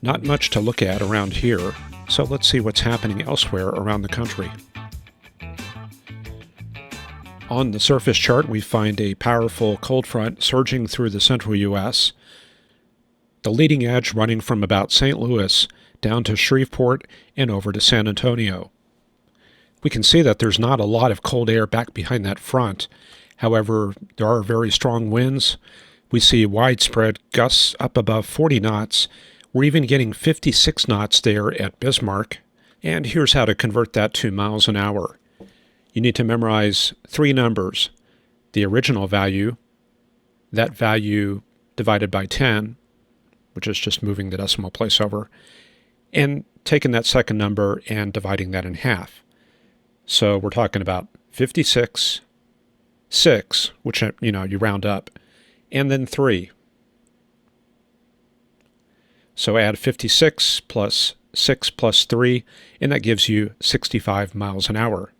Not much to look at around here, so let's see what's happening elsewhere around the country. On the surface chart, we find a powerful cold front surging through the central U.S., the leading edge running from about St. Louis down to Shreveport and over to San Antonio. We can see that there's not a lot of cold air back behind that front. However, there are very strong winds. We see widespread gusts up above 40 knots. We're even getting 56 knots there at Bismarck. And here's how to convert that to miles an hour. You need to memorize three numbers: the original value, that value divided by 10, which is just moving the decimal place over, and taking that second number and dividing that in half. So we're talking about 56, 6, which, you round up, and then 3. So add 56 plus 6 plus 3, and that gives you 65 miles an hour.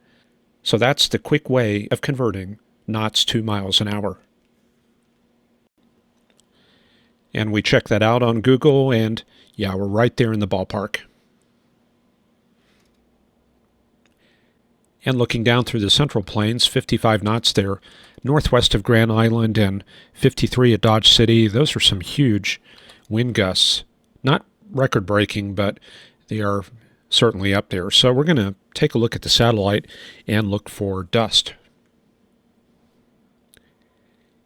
So that's the quick way of converting knots to miles an hour. And we check that out on Google, and yeah, we're right there in the ballpark. And looking down through the Central Plains, 55 knots there, northwest of Grand Island, and 53 at Dodge City. Those are some huge wind gusts. Not record-breaking, but they are certainly up there. So we're going to take a look at the satellite and look for dust.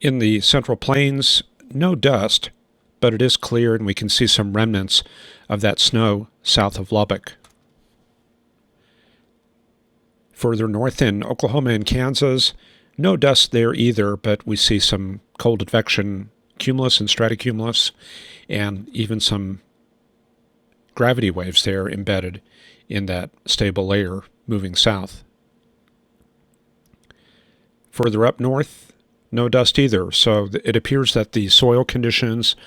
In the Central Plains, no dust, but it is clear, and we can see some remnants of that snow south of Lubbock. Further north in Oklahoma and Kansas, no dust there either, but we see some cold advection cumulus and stratocumulus, and even some gravity waves there embedded in that stable layer moving south. Further up north, no dust either, so it appears that the soil conditions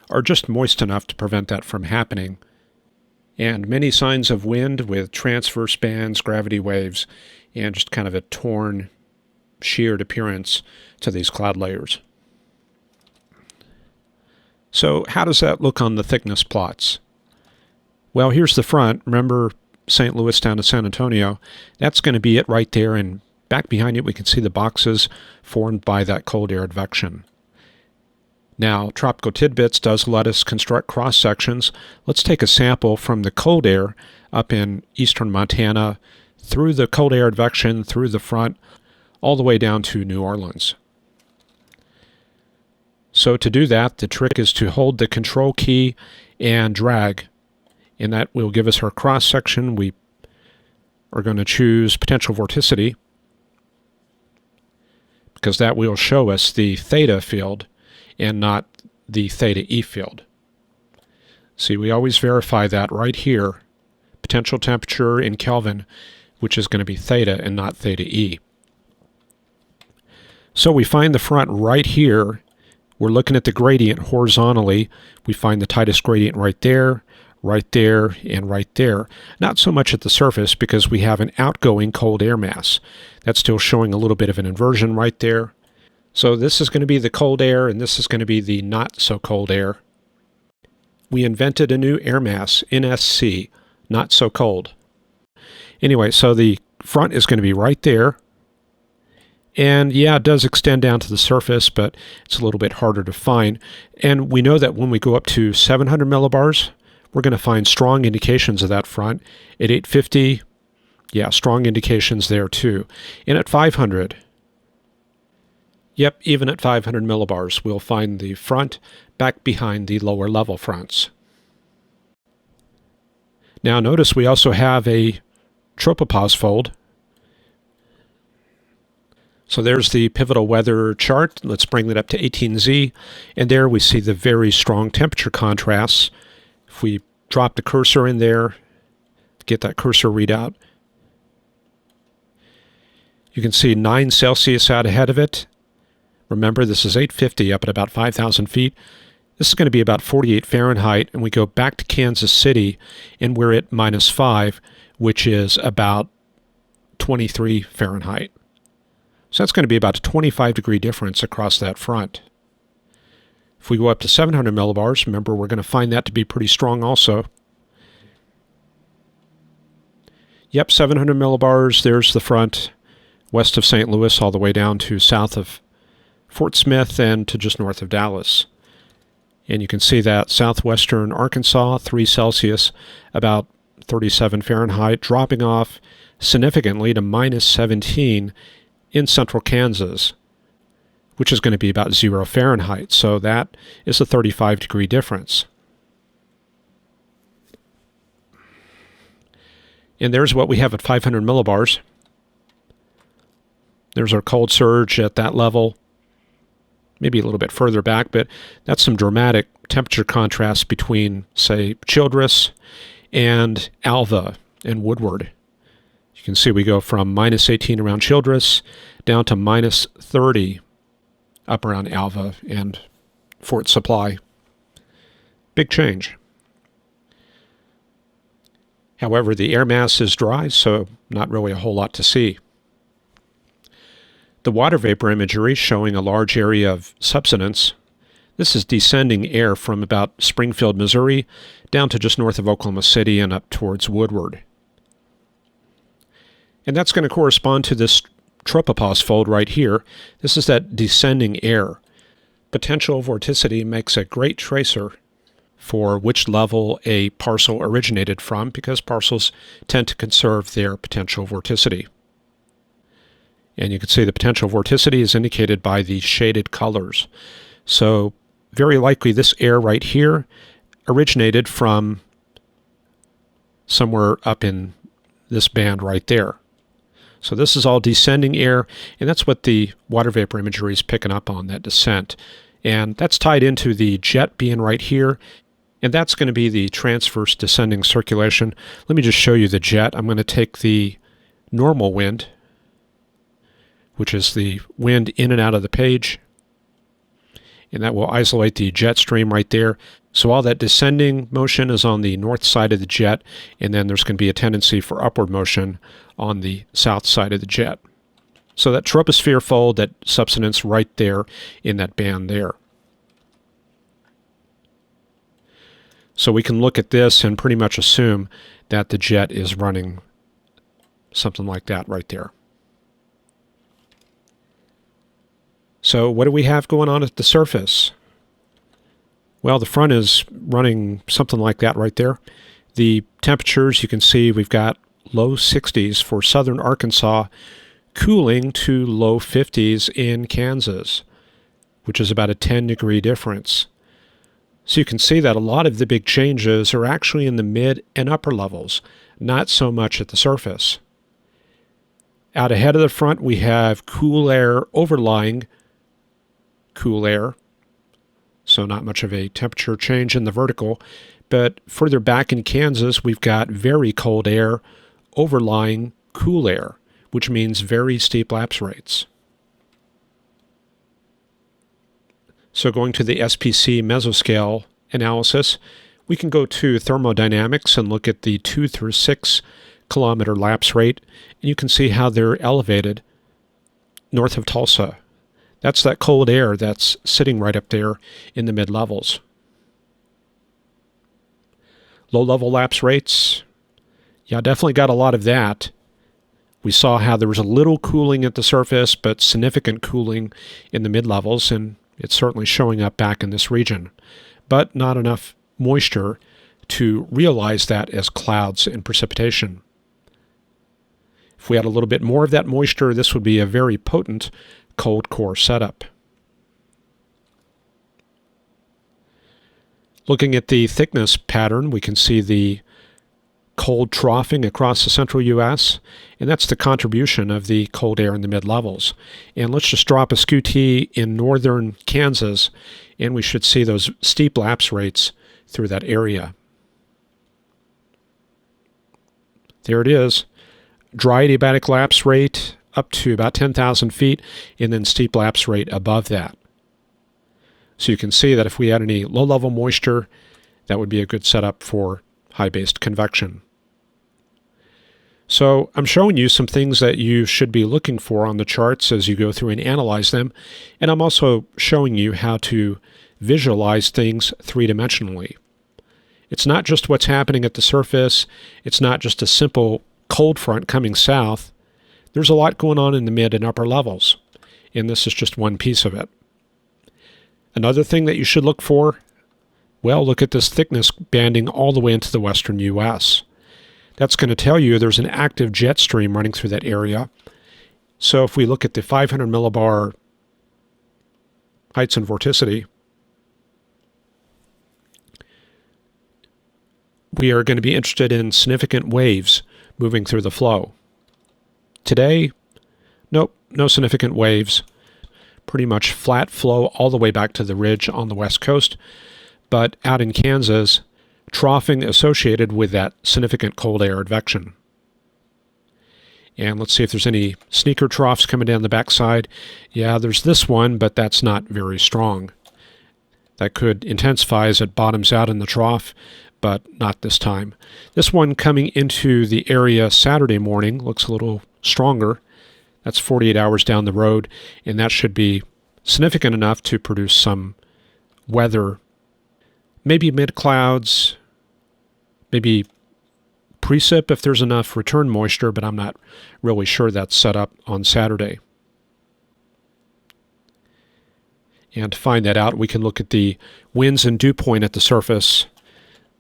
are just moist enough to prevent that from happening. And many signs of wind with transverse bands, gravity waves, and just kind of a torn, sheared appearance to these cloud layers. So how does that look on the thickness plots? Well, here's the front. Remember St. Louis down to San Antonio? That's going to be it right there, and back behind it we can see the boxes formed by that cold air advection. Now, Tropical Tidbits does let us construct cross-sections. Let's take a sample from the cold air up in eastern Montana, through the cold air advection, through the front, all the way down to New Orleans. So to do that, the trick is to hold the control key and drag, and that will give us our cross-section. We are going to choose potential vorticity, because that will show us the theta field and not the theta E field. See, we always verify that right here, potential temperature in Kelvin, which is going to be theta and not theta E. So we find the front right here. We're looking at the gradient horizontally. We find the tightest gradient right there, and right there. Not so much at the surface because we have an outgoing cold air mass. That's still showing a little bit of an inversion right there. So this is going to be the cold air, and this is going to be the not so cold air. We invented a new air mass, NSC, not so cold. Anyway, so the front is going to be right there. And yeah, it does extend down to the surface, but it's a little bit harder to find. And we know that when we go up to 700 millibars, we're going to find strong indications of that front. At 850, yeah, strong indications there too. And at 500, yep, even at 500 millibars, we'll find the front back behind the lower level fronts. Now notice we also have a tropopause fold. So there's the pivotal weather chart. Let's bring that up to 18Z. And there we see the very strong temperature contrasts. If we drop the cursor in there, get that cursor readout, you can see 9 Celsius out ahead of it. Remember, this is 850 up at about 5,000 feet. This is going to be about 48 Fahrenheit, and we go back to Kansas City, and we're at -5, which is about 23 Fahrenheit. So that's going to be about a 25-degree difference across that front. If we go up to 700 millibars, remember we're going to find that to be pretty strong also. Yep, 700 millibars, there's the front, west of St. Louis all the way down to south of Fort Smith and to just north of Dallas. And you can see that southwestern Arkansas, 3 Celsius, about 37 Fahrenheit, dropping off significantly to minus 17 in central Kansas, which is going to be about 0 Fahrenheit. So that is a 35-degree difference. And there's what we have at 500 millibars. There's our cold surge at that level, maybe a little bit further back, but that's some dramatic temperature contrast between, say, Childress and Alva and Woodward. You can see we go from minus 18 around Childress down to minus 30 up around Alva and Fort Supply. Big change. However, the air mass is dry, so not really a whole lot to see. The water vapor imagery showing a large area of subsidence. This is descending air from about Springfield, Missouri, down to just north of Oklahoma City and up towards Woodward. And that's going to correspond to this tropopause fold right here. This is that descending air. Potential vorticity makes a great tracer for which level a parcel originated from, because parcels tend to conserve their potential vorticity. And you can see the potential vorticity is indicated by the shaded colors. So very likely this air right here originated from somewhere up in this band right there. So this is all descending air, and that's what the water vapor imagery is picking up on, that descent. And that's tied into the jet being right here, and that's going to be the transverse descending circulation. Let me just show you the jet. I'm going to take the normal wind, which is the wind in and out of the page, and that will isolate the jet stream right there. So all that descending motion is on the north side of the jet, and then there's going to be a tendency for upward motion on the south side of the jet. So that troposphere fold, that subsidence right there in that band there. So we can look at this and pretty much assume that the jet is running something like that right there. So what do we have going on at the surface? Well, the front is running something like that right there. The temperatures, you can see we've got low 60s for southern Arkansas, cooling to low 50s in Kansas, which is about a 10-degree difference. So you can see that a lot of the big changes are actually in the mid and upper levels, not so much at the surface. Out ahead of the front, we have cool air overlying cool air, so not much of a temperature change in the vertical. But further back in Kansas, we've got very cold air overlying cool air, which means very steep lapse rates. So going to the SPC mesoscale analysis, we can go to thermodynamics and look at the 2 through 6 kilometer lapse rate, and you can see how they're elevated north of Tulsa. That's that cold air that's sitting right up there in the mid-levels. Low-level lapse rates, yeah, definitely got a lot of that. We saw how there was a little cooling at the surface, but significant cooling in the mid-levels, and it's certainly showing up back in this region, but not enough moisture to realize that as clouds and precipitation. If we had a little bit more of that moisture, this would be a very potent cold core setup. Looking at the thickness pattern, we can see the cold troughing across the central U.S., and that's the contribution of the cold air in the mid-levels. And let's just drop a skew-t in northern Kansas, and we should see those steep lapse rates through that area. There it is. Dry adiabatic lapse rate up to about 10,000 feet, and then steep lapse rate above that. So you can see that if we had any low-level moisture, that would be a good setup for high-based convection. So I'm showing you some things that you should be looking for on the charts as you go through and analyze them, and I'm also showing you how to visualize things three-dimensionally. It's not just what's happening at the surface. It's not just a simple cold front coming south. There's a lot going on in the mid and upper levels, and this is just one piece of it. Another thing that you should look for, well, look at this thickness banding all the way into the western U.S. That's going to tell you there's an active jet stream running through that area. So if we look at the 500 millibar heights and vorticity, we are going to be interested in significant waves moving through the flow. Today, nope, no significant waves. Pretty much flat flow all the way back to the ridge on the west coast. But out in Kansas, troughing associated with that significant cold air advection. And let's see if there's any sneaker troughs coming down the backside. Yeah, there's this one, but that's not very strong. That could intensify as it bottoms out in the trough, but not this time. This one coming into the area Saturday morning looks a little stronger. That's 48 hours down the road, and that should be significant enough to produce some weather, maybe mid-clouds, maybe precip if there's enough return moisture, but I'm not really sure that's set up on Saturday. And to find that out, we can look at the winds and dew point at the surface,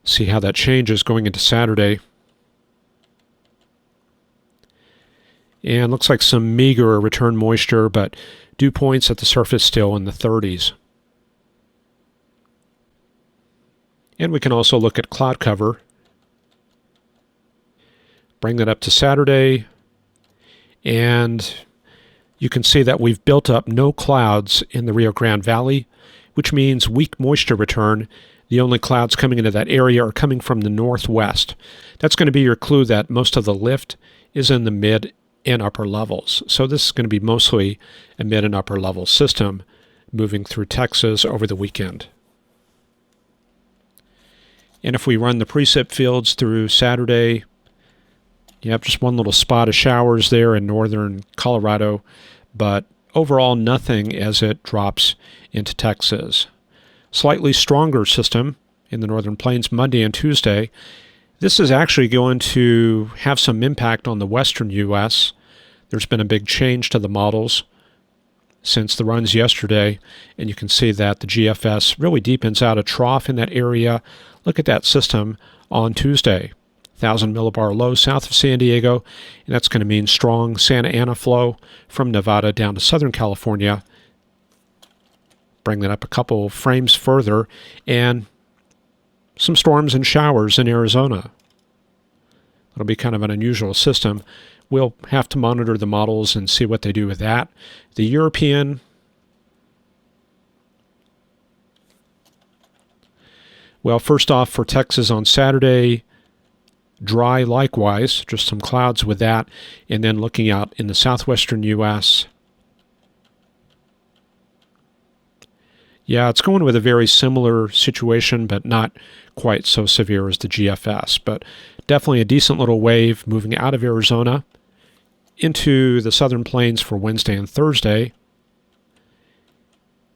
see how that changes going into Saturday. And looks like some meager return moisture, but dew points at the surface still in the 30s. And we can also look at cloud cover. Bring that up to Saturday, and you can see that we've built up no clouds in the Rio Grande Valley, which means weak moisture return. The only clouds coming into that area are coming from the northwest. That's going to be your clue that most of the lift is in the mid and upper levels. So this is going to be mostly a mid and upper level system moving through Texas over the weekend. And if we run the precip fields through Saturday, you have just one little spot of showers there in northern Colorado, but overall nothing as it drops into Texas. Slightly stronger system in the northern plains Monday and Tuesday. This is actually going to have some impact on the western U.S. There's been a big change to the models since the runs yesterday, and you can see that the GFS really deepens out a trough in that area. Look at that system on Tuesday. 1,000 millibar low south of San Diego, and that's going to mean strong Santa Ana flow from Nevada down to Southern California. Bring that up a couple frames further, and some storms and showers in Arizona. It'll be kind of an unusual system. We'll have to monitor the models and see what they do with that. The European, well, first off, for Texas on Saturday, dry likewise, just some clouds with that, and then looking out in the southwestern U.S. Yeah, it's going with a very similar situation, but not quite so severe as the GFS, but definitely a decent little wave moving out of Arizona into the southern plains for Wednesday and Thursday,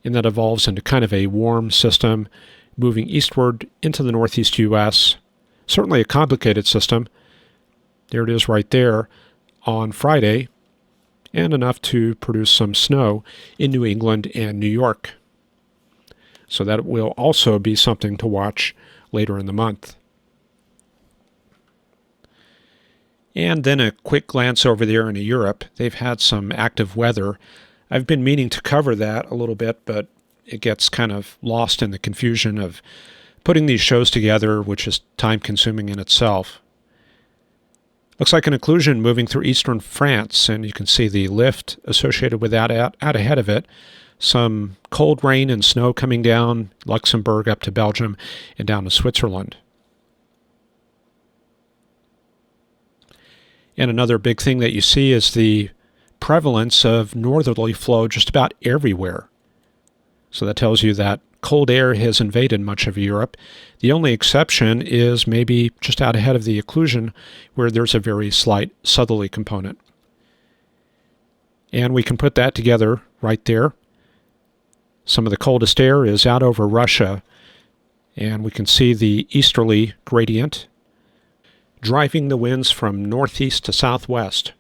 and that evolves into kind of a warm system moving eastward into the northeast U.S., certainly a complicated system. There it is right there on Friday, and enough to produce some snow in New England and New York. So that will also be something to watch later in the month. And then a quick glance over there into Europe. They've had some active weather. I've been meaning to cover that a little bit, but it gets kind of lost in the confusion of putting these shows together, which is time-consuming in itself. Looks like an occlusion moving through eastern France, and you can see the lift associated with that out ahead of it. Some cold rain and snow coming down Luxembourg up to Belgium and down to Switzerland. And another big thing that you see is the prevalence of northerly flow just about everywhere. So that tells you that cold air has invaded much of Europe. The only exception is maybe just out ahead of the occlusion where there's a very slight southerly component. And we can put that together right there. Some of the coldest air is out over Russia, and we can see the easterly gradient driving the winds from northeast to southwest.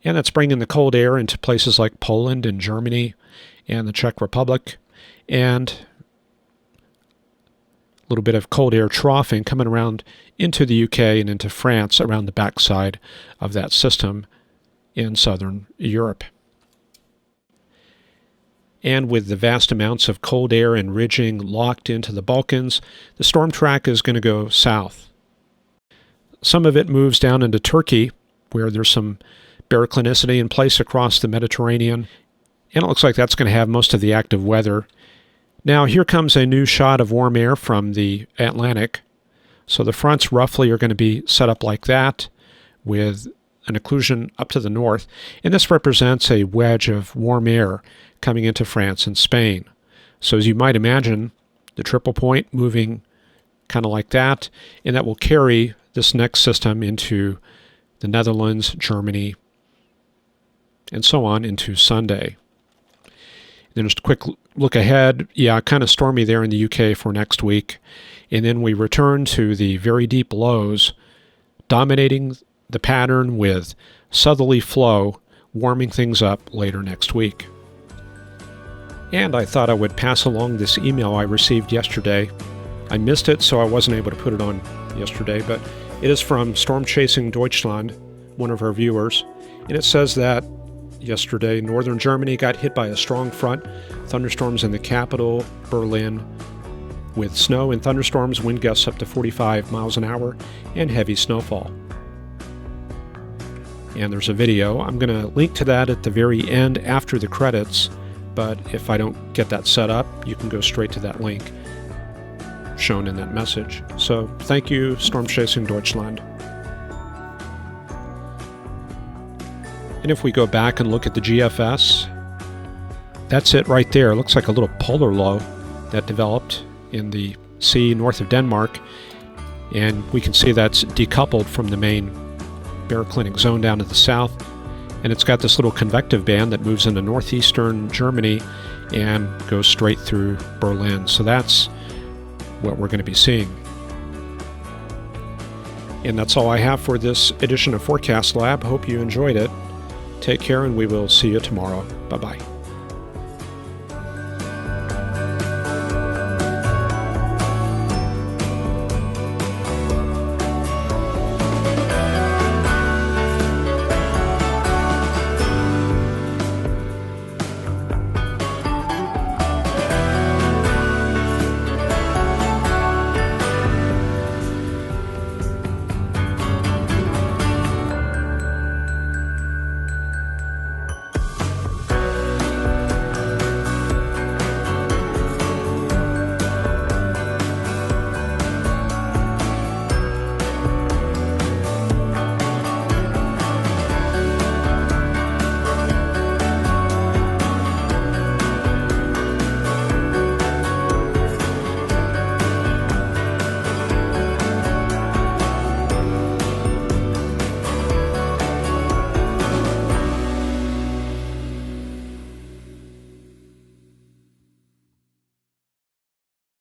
And that's bringing the cold air into places like Poland and Germany and the Czech Republic, and a little bit of cold air troughing coming around into the UK and into France around the backside of that system in southern Europe. And with the vast amounts of cold air and ridging locked into the Balkans, the storm track is going to go south. Some of it moves down into Turkey, where there's some baroclinicity in place across the Mediterranean, and it looks like that's going to have most of the active weather. Now here comes a new shot of warm air from the Atlantic. So the fronts roughly are going to be set up like that, with an occlusion up to the north, and this represents a wedge of warm air coming into France and Spain. So as you might imagine, the triple point moving kind of like that, and that will carry this next system into the Netherlands, Germany, and so on into Sunday. Then just a quick look ahead. Yeah, kind of stormy there in the UK for next week. And then we return to the very deep lows, dominating the pattern with southerly flow, warming things up later next week. And I thought I would pass along this email I received yesterday. I missed it, so I wasn't able to put it on yesterday, but it is from Storm Chasing Deutschland, one of our viewers, and it says that yesterday, northern Germany got hit by a strong front, thunderstorms in the capital, Berlin, with snow and thunderstorms, wind gusts up to 45 miles an hour, and heavy snowfall. And there's a video. I'm going to link to that at the very end after the credits, but if I don't get that set up, you can go straight to that link shown in that message. So thank you, Storm Chasing Deutschland. And if we go back and look at the GFS, that's it right there. It looks like a little polar low that developed in the sea north of Denmark. And we can see that's decoupled from the main baroclinic zone down to the south. And it's got this little convective band that moves into northeastern Germany and goes straight through Berlin. So that's what we're going to be seeing. And that's all I have for this edition of Forecast Lab. Hope you enjoyed it. Take care, and we will see you tomorrow. Bye-bye.